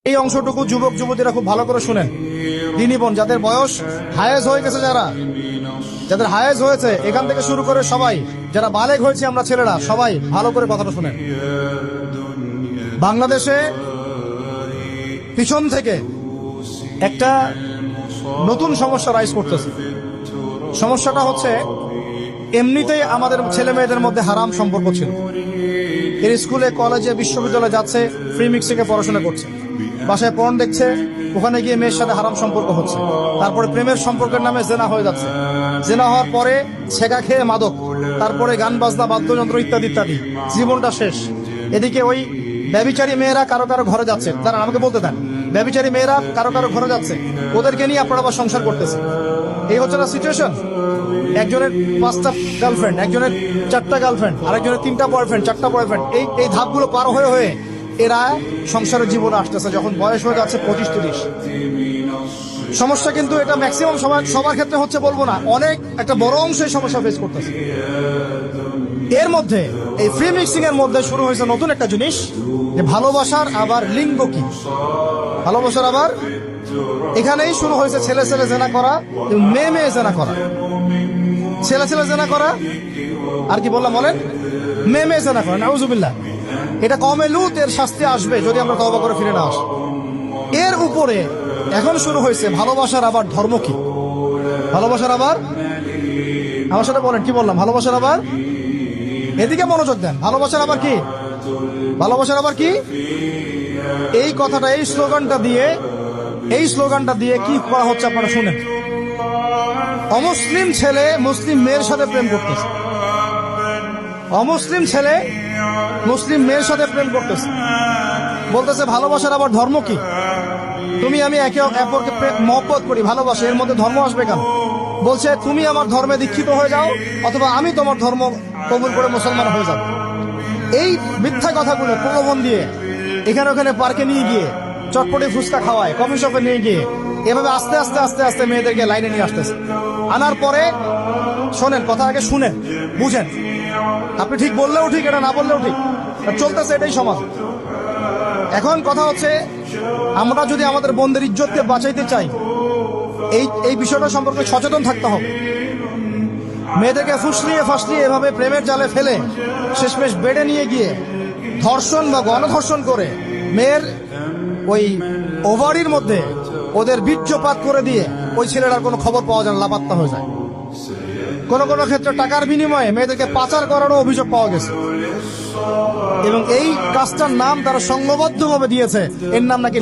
এই অংশটুকু যুবক যুবতীরা খুব ভালো করে শুনেন। দিনী বোন যাদের বয়স হায়েজ হয়ে গেছে, যাদের হায়েজ হয়েছে এখান থেকে শুরু করে সবাই, যারা বালেগ হয়েছে আমরা ছেলেরা, সবাই ভালো করে কথাটা শুনেন। বাংলাদেশে পিছন থেকে একটা নতুন সমস্যা রাইজ করতেছে। সমস্যাটা হচ্ছে, এমনিতেই আমাদের ছেলে মেয়েদের মধ্যে হারাম সম্পর্ক ছিল। এর স্কুলে কলেজে বিশ্ববিদ্যালয়ে যাচ্ছে, ফ্রি মিক্সিংয়ে পড়াশোনা করছে, বাসায় পর্ন দেখছে, ওখানে গিয়ে মেয়ের সাথে হারাম সম্পর্ক হচ্ছে, তারপরে প্রেমের সম্পর্কের নামে জেনা হয়ে যাচ্ছে, জেনা হওয়ার পরে ছেঁকা খেয়ে মাদক, তারপরে গান বাজনা বাদ্যযন্ত্র ইত্যাদি ইত্যাদি, জীবনটা শেষ। এদিকে ওই ব্যভিচারী মেয়েরা কারো কারো ঘরে যাচ্ছে, তারা আমাকে বলতে দেন, ব্যভিচারী মেয়েরা কারো কারো ঘরে যাচ্ছে, ওদেরকে নিয়ে আপনারা আবার সংসার করতেছে। এই হচ্ছে না সিচুয়েশন। একজনের 5টা গার্লফ্রেন্ড, একজনের 4টা গার্লফ্রেন্ড, আরেকজনের 3টা বয়ফ্রেন্ড, 4টা বয়ফ্রেন্ড। এই ধাপগুলো পার হয়ে হয়ে এরা সংসারের জীবনে আসতেছে, যখন বয়স হয়ে যাচ্ছে 25-30। সমস্যা কিন্তু এটা ম্যাক্সিমাম সবার ক্ষেত্রে হচ্ছে বলবো না, অনেক একটা বড় অংশ এই সমস্যা ফেস করতেছে। এর মধ্যে এই ফ্রি মিক্সিং এর মধ্যে শুরু হয়েছে নতুন একটা জিনিস, যে ভালোবাসার আবার লিঙ্গ কি, ভালোবাসার আবার এখানেই শুরু হয়েছে ছেলে ছেলে জেনা করা, মেয়ে মেয়ে জেনা করা, ছেলে ছেলে জেনা করা, আর কি বললাম বলেন, মেয়ে মেয়ে জেনা করা। নাউজুবিল্লাহ। এটা কমে লুত, এর শাস্তি আসবে যদি আমরা তওবা করে ফিরে না আসি। এর উপরে এখন শুরু হয়েছে ভালোবাসার আবার ধর্ম কি, ভালোবাসার আবার, আমার সাথে বলেন কি বললাম, ভালোবাসার আবার, এদিকে মনোযোগ দেন, ভালোবাসার আবার কি, ভালোবাসার আবার কি। এই কথাটা, এই স্লোগানটা দিয়ে কি করা হচ্ছে আপনারা শুনেন। অমুসলিম ছেলে মুসলিম মেয়ের সাথে প্রেম করতেছে, অমুসলিম ছেলে মুসলিম মেয়ের সাথে প্রেম করতেছে, বলতেছে ভালোবাসার আবার ধর্ম কি। তুমি আমি একে অপরকে মহব্বত করি, ভালোবাসি, এর মধ্যে ধর্ম আসবে কেন? বলছে তুমি আমার ধর্মে দীক্ষিত হয়ে যাও, অথবা আমি তোমার ধর্ম কবুল করে মুসলমান হয়ে যাব। এই মিথ্যা কথাগুলো প্রলোভন দিয়ে এখানে ওখানে পার্কে নিয়ে গিয়ে চটপটি ফুচকা খাওয়ায়, কফি শপে নিয়ে গিয়ে এভাবে আস্তে আস্তে আস্তে আস্তে মেয়েদেরকে লাইনে নিয়ে আসতেছে। আনার পরে শোনেন, কথা আগে শুনেন, বুঝেন। আপনি ঠিক বললেও ঠিক, এটা না বললেও ঠিক, চলতেছে, এটাই সমাজ। এখন কথা হচ্ছে, আমরা যদি আমাদের বোনদের ইজ্জতকে বাঁচাইতে চাই, এই বিষয়টা সম্পর্কে সচেতন থাকতে হবে। মেয়েদেরকে ফাঁসলিয়ে এভাবে প্রেমের জালে ফেলে শেষমেশ বেডে নিয়ে গিয়ে ধর্ষণ বা গণধর্ষণ করে মেয়ের ওই ওভারির মধ্যে ওদের বীর্যপাত করে দিয়ে ওই ছেলেটার কোনো খবর পাওয়া যায় না, লাপাত্তা হয়ে যায়। কোনো কোনো ক্ষেত্রে টাকার বিনিময়ে মেয়েদেরকে পাচার করারও অভিযোগ পাওয়া গেছে। এবং এই কাজটার নাম তারা সংঘবদ্ধভাবে দিয়েছে, এর নাম নাকি